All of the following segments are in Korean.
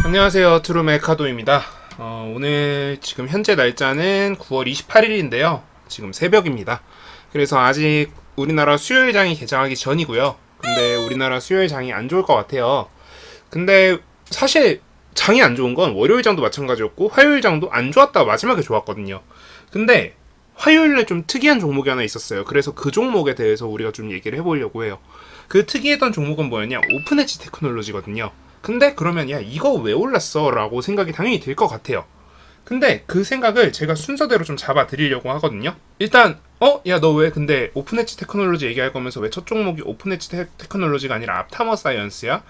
안녕하세요, 트루메카도입니다. 오늘 지금 현재 날짜는 9월 28일인데요. 지금 새벽입니다. 그래서 아직 우리나라 수요일장이 개장하기 전이고요. 근데 우리나라 수요일장이 안 좋을 것 같아요. 근데 사실 장이 안 좋은 건 월요일장도 마찬가지였고 화요일장도 안 좋았다가 마지막에 좋았거든요. 근데 화요일에 좀 특이한 종목이 하나 있었어요. 그래서 그 종목에 대해서 우리가 좀 얘기를 해보려고 해요. 그 특이했던 종목은 뭐였냐? 오픈엣지 테크놀로지거든요. 근데 그러면 야 이거 왜 올랐어? 라고 생각이 당연히 들 것 같아요. 근데 그 생각을 제가 순서대로 좀 잡아 드리려고 하거든요. 일단 야 너 왜 근데 오픈엣지 테크놀로지 얘기할 거면서 왜 첫 종목이 오픈엣지 테크놀로지가 아니라 앞타머 사이언스야?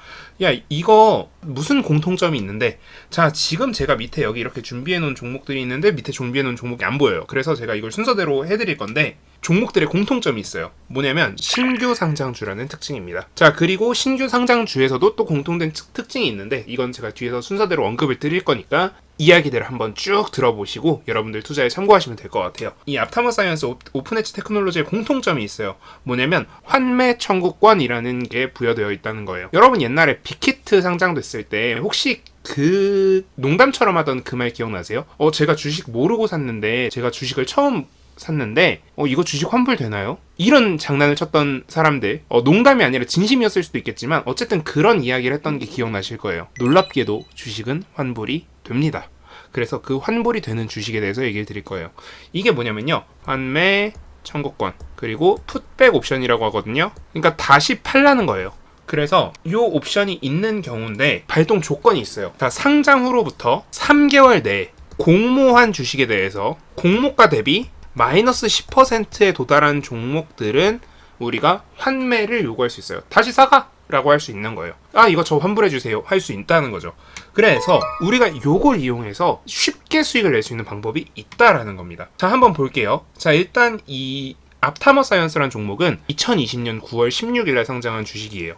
야 이거 무슨 공통점이 있는데, 자 지금 제가 밑에 여기 이렇게 준비해 놓은 종목들이 있는데 밑에 준비해 놓은 종목이 안 보여요. 그래서 제가 이걸 순서대로 해드릴 건데, 종목들의 공통점이 있어요. 뭐냐면 신규 상장주라는 특징입니다. 자, 그리고 신규 상장주에서도 또 공통된 특징이 있는데, 이건 제가 뒤에서 순서대로 언급을 드릴 거니까 이야기들을 한번 쭉 들어보시고 여러분들 투자에 참고하시면 될 것 같아요. 이 앞타머 사이언스 오픈엣지 테크놀로지의 공통점이 있어요. 뭐냐면 환매 청구권이라는 게 부여되어 있다는 거예요. 여러분 옛날에 빅히트 상장됐을 때 혹시 그 농담처럼 하던 그 말 기억나세요? 제가 주식 모르고 샀는데, 제가 주식을 처음 샀는데 이거 주식 환불 되나요? 이런 장난을 쳤던 사람들, 농담이 아니라 진심이었을 수도 있겠지만 어쨌든 그런 이야기를 했던 게 기억나실 거예요. 놀랍게도 주식은 환불이 됩니다. 그래서 그 환불이 되는 주식에 대해서 얘기를 드릴 거예요. 이게 뭐냐면요, 환매 청구권 그리고 풋백 옵션이라고 하거든요. 그러니까 다시 팔라는 거예요. 그래서 이 옵션이 있는 경우인데 발동 조건이 있어요. 자, 상장 후로부터 3개월 내에 공모한 주식에 대해서 공모가 대비 마이너스 10%에 도달한 종목들은 우리가 환매를 요구할 수 있어요. 다시 사가! 라고 할 수 있는 거예요. 이거 저 환불해주세요. 할 수 있다는 거죠. 그래서 우리가 요걸 이용해서 쉽게 수익을 낼 수 있는 방법이 있다라는 겁니다. 자, 한번 볼게요. 자, 일단 이 앞타머 사이언스라는 종목은 2020년 9월 16일에 상장한 주식이에요.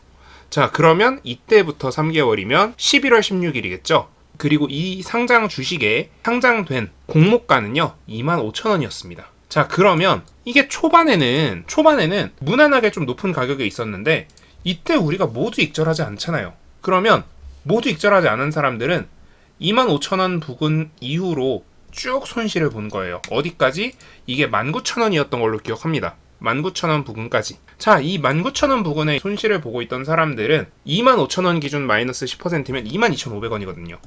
자, 그러면 이때부터 3개월이면 11월 16일이겠죠? 그리고 이 상장 주식에 상장된 공모가는요 25,000원이었습니다. 자, 그러면 이게 초반에는 무난하게 좀 높은 가격에 있었는데 이때 우리가 모두 익절하지 않잖아요. 그러면 모두 익절하지 않은 사람들은 25,000원 부근 이후로 쭉 손실을 본 거예요. 어디까지? 이게 19,000원이었던 걸로 기억합니다. 19,000원 부근까지. 자, 이 19,000원 부근에 손실을 보고 있던 사람들은 25,000원 기준 마이너스 10%면 22,500원이거든요.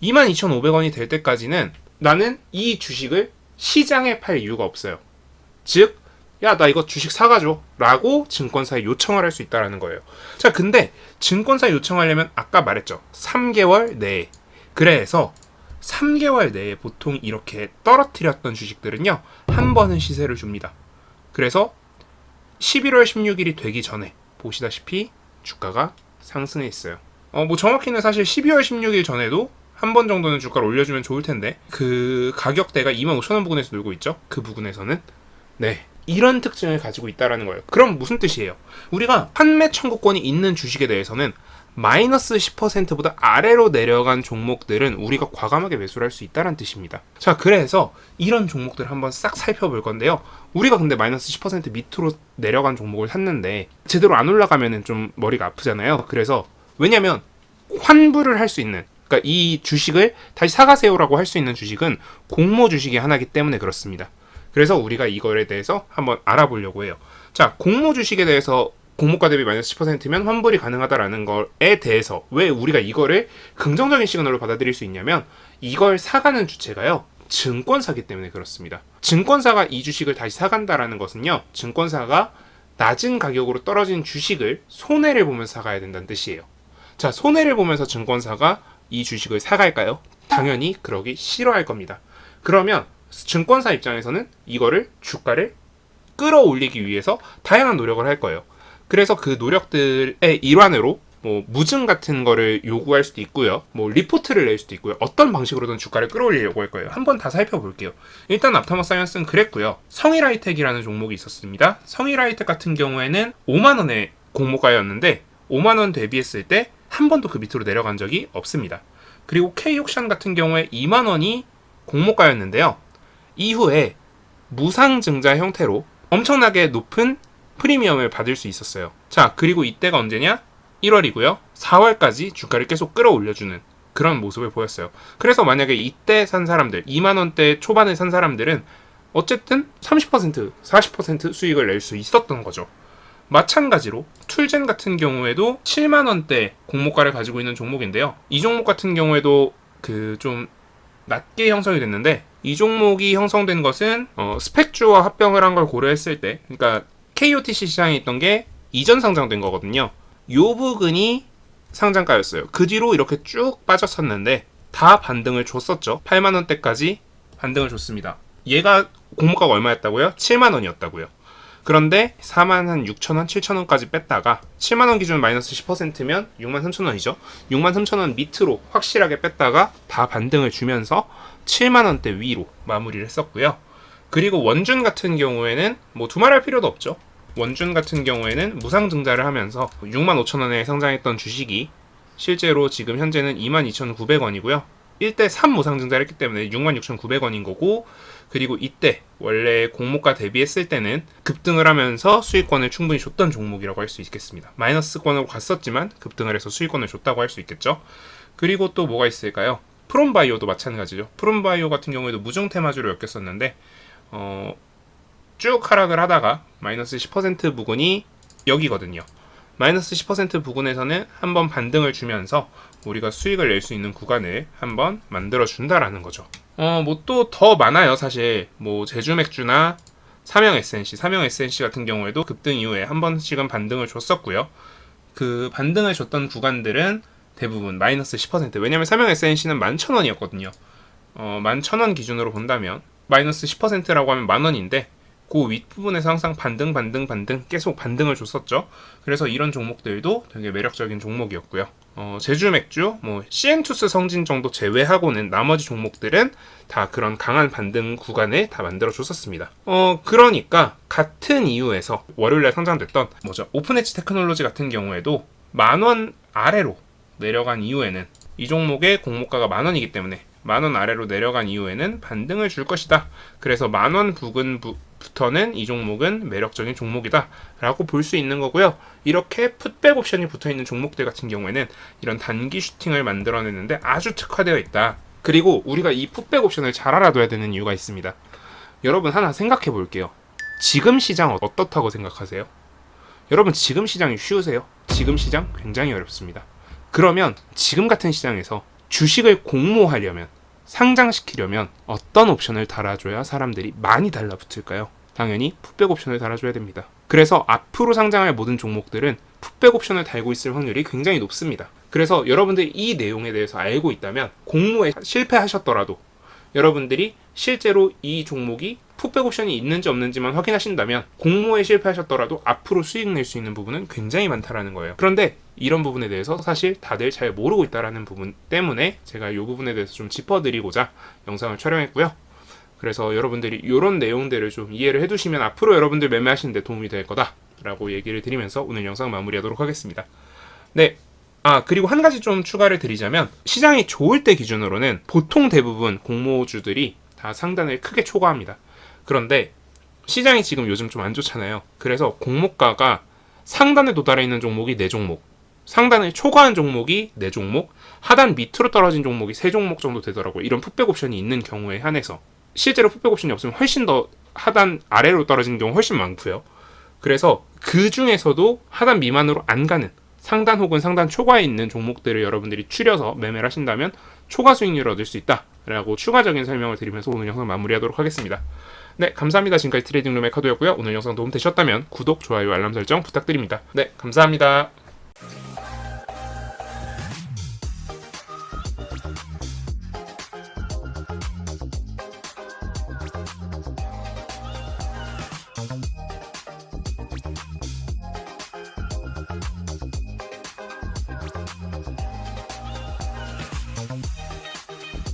22,500원이 될 때까지는 나는 이 주식을 시장에 팔 이유가 없어요. 즉, 야, 나 이거 주식 사가줘 라고 증권사에 요청을 할 수 있다는 거예요. 자, 근데 증권사에 요청하려면 아까 말했죠. 3개월 내에. 그래서 3개월 내에 보통 이렇게 떨어뜨렸던 주식들은요, 한 번은 시세를 줍니다. 그래서 11월 16일이 되기 전에 보시다시피 주가가 상승했어요. 정확히는 사실 12월 16일 전에도 한 번 정도는 주가를 올려주면 좋을 텐데, 그 가격대가 25,000원 부근에서 놀고 있죠. 그 부근에서는. 네, 이런 특징을 가지고 있다라는 거예요. 그럼 무슨 뜻이에요? 우리가 환매 청구권이 있는 주식에 대해서는 마이너스 10%보다 아래로 내려간 종목들은 우리가 과감하게 매수를 할 수 있다는 뜻입니다. 자, 그래서 이런 종목들을 한번 싹 살펴볼 건데요. 우리가 근데 마이너스 10% 밑으로 내려간 종목을 샀는데 제대로 안 올라가면 좀 머리가 아프잖아요. 그래서 왜냐면 환불을 할 수 있는, 그러니까 이 주식을 다시 사가세요라고 할 수 있는 주식은 공모 주식이 하나이기 때문에 그렇습니다. 그래서 우리가 이거에 대해서 한번 알아보려고 해요. 자, 공모 주식에 대해서 공모가 대비 마이너스 10%면 환불이 가능하다라는 거에 대해서 왜 우리가 이거를 긍정적인 시그널로 받아들일 수 있냐면, 이걸 사가는 주체가요, 증권사기 때문에 그렇습니다. 증권사가 이 주식을 다시 사간다라는 것은요, 증권사가 낮은 가격으로 떨어진 주식을 손해를 보면서 사가야 된다는 뜻이에요. 자, 손해를 보면서 증권사가 이 주식을 사갈까요? 당연히 그러기 싫어할 겁니다. 그러면 증권사 입장에서는 이거를 주가를 끌어올리기 위해서 다양한 노력을 할 거예요. 그래서 그 노력들의 일환으로 무증 같은 거를 요구할 수도 있고요. 리포트를 낼 수도 있고요. 어떤 방식으로든 주가를 끌어올리려고 할 거예요. 한번 다 살펴볼게요. 일단 앞타머 사이언스는 그랬고요. 성일하이텍이라는 종목이 있었습니다. 성일하이텍 같은 경우에는 5만원의 공모가였는데 5만원 대비했을 때 한 번도 그 밑으로 내려간 적이 없습니다. 그리고 K옥션 같은 경우에 2만원이 공모가였는데요. 이후에 무상증자 형태로 엄청나게 높은 프리미엄을 받을 수 있었어요. 자, 그리고 이때가 언제냐? 1월이고요. 4월까지 주가를 계속 끌어올려주는 그런 모습을 보였어요. 그래서 만약에 이때 산 사람들, 2만원대 초반에 산 사람들은 어쨌든 30%, 40% 수익을 낼 수 있었던 거죠. 마찬가지로 툴젠 같은 경우에도 7만원대 공모가를 가지고 있는 종목인데요. 이 종목 같은 경우에도 좀 낮게 형성이 됐는데, 이 종목이 형성된 것은 스펙주와 합병을 한 걸 고려했을 때, 그러니까 KOTC 시장에 있던 게 이전 상장된 거거든요. 요 부분이 상장가였어요. 그 뒤로 이렇게 쭉 빠졌었는데 다 반등을 줬었죠. 8만원대까지 반등을 줬습니다. 얘가 공모가가 얼마였다고요? 7만원이었다고요. 그런데 4만 6천원, 7천원까지 뺐다가 7만원 기준 마이너스 10%면 6만 3천원이죠. 6만 3천원 밑으로 확실하게 뺐다가 다 반등을 주면서 7만원대 위로 마무리를 했었고요. 그리고 원준 같은 경우에는 뭐 두말할 필요도 없죠. 원준 같은 경우에는 무상증자를 하면서 6만 5천원에 상장했던 주식이 실제로 지금 현재는 22,900원이고요. 1대 3 무상증자를 했기 때문에 66,900원인 거고, 그리고 이때 원래 공모가 대비했을 때는 급등을 하면서 수익권을 충분히 줬던 종목이라고 할 수 있겠습니다. 마이너스권으로 갔었지만 급등을 해서 수익권을 줬다고 할 수 있겠죠. 그리고 또 뭐가 있을까요? 프롬바이오도 마찬가지죠. 프롬바이오 같은 경우에도 무중테마주로 엮였었는데 쭉 하락을 하다가 마이너스 10% 부근이 여기거든요. 마이너스 10% 부근에서는 한번 반등을 주면서 우리가 수익을 낼 수 있는 구간을 한번 만들어 준다라는 거죠. 뭐 또 더 많아요. 사실 뭐 제주맥주나 삼형 SNC 같은 경우에도 급등 이후에 한 번씩은 반등을 줬었고요. 그 반등을 줬던 구간들은 대부분 마이너스 10%. 왜냐면 삼형 SNC는 11,000원이었거든요. 11,000원 기준으로 본다면 마이너스 10%라고 하면 만원인데, 그 윗부분에서 항상 반등 계속 반등을 줬었죠. 그래서 이런 종목들도 되게 매력적인 종목이었고요. 제주맥주, 뭐 CN투스 성진 정도 제외하고는 나머지 종목들은 다 그런 강한 반등 구간을 다 만들어 줬었습니다. 그러니까 같은 이유에서 월요일날 상장됐던 오픈엣지 테크놀로지 같은 경우에도 10,000원 아래로 내려간 이후에는, 이 종목의 공모가가 10,000원이기 때문에 10,000원 아래로 내려간 이후에는 반등을 줄 것이다. 그래서 10,000원 부근부터는 이 종목은 매력적인 종목이다 라고 볼 수 있는 거고요. 이렇게 풋백 옵션이 붙어있는 종목들 같은 경우에는 이런 단기 슈팅을 만들어내는데 아주 특화되어 있다. 그리고 우리가 이 풋백 옵션을 잘 알아둬야 되는 이유가 있습니다. 여러분 하나 생각해 볼게요. 지금 시장 어떻다고 생각하세요? 여러분 지금 시장이 쉬우세요? 지금 시장 굉장히 어렵습니다. 그러면 지금 같은 시장에서 주식을 공모하려면, 상장시키려면 어떤 옵션을 달아줘야 사람들이 많이 달라붙을까요? 당연히 풋백 옵션을 달아줘야 됩니다. 그래서 앞으로 상장할 모든 종목들은 풋백 옵션을 달고 있을 확률이 굉장히 높습니다. 그래서 여러분들이 이 내용에 대해서 알고 있다면 공모에 실패하셨더라도 여러분들이 실제로 이 종목이 풋백 옵션이 있는지 없는지만 확인하신다면 공모에 실패하셨더라도 앞으로 수익 낼 수 있는 부분은 굉장히 많다라는 거예요. 그런데 이런 부분에 대해서 사실 다들 잘 모르고 있다라는 부분 때문에 제가 이 부분에 대해서 좀 짚어드리고자 영상을 촬영했고요. 그래서 여러분들이 이런 내용들을 좀 이해를 해두시면 앞으로 여러분들 매매하시는 데 도움이 될 거다라고 얘기를 드리면서 오늘 영상 마무리하도록 하겠습니다. 네. 그리고 한 가지 좀 추가를 드리자면, 시장이 좋을 때 기준으로는 보통 대부분 공모주들이 다 상단을 크게 초과합니다. 그런데 시장이 지금 요즘 좀 안 좋잖아요. 그래서 공모가가 상단에 도달해 있는 종목이 4종목, 상단을 초과한 종목이 4종목, 하단 밑으로 떨어진 종목이 3종목 정도 되더라고요. 이런 풋백 옵션이 있는 경우에 한해서. 실제로 풋백 옵션이 없으면 훨씬 더 하단 아래로 떨어지는 경우 훨씬 많고요. 그래서 그 중에서도 하단 미만으로 안 가는 상단 혹은 상단 초과에 있는 종목들을 여러분들이 추려서 매매를 하신다면 초과 수익률을 얻을 수 있다라고 추가적인 설명을 드리면서 오늘 영상 마무리하도록 하겠습니다. 네, 감사합니다. 지금까지 트레이딩룸의 카도였고요. 오늘 영상 도움 되셨다면 구독, 좋아요, 알람 설정 부탁드립니다. 네, 감사합니다.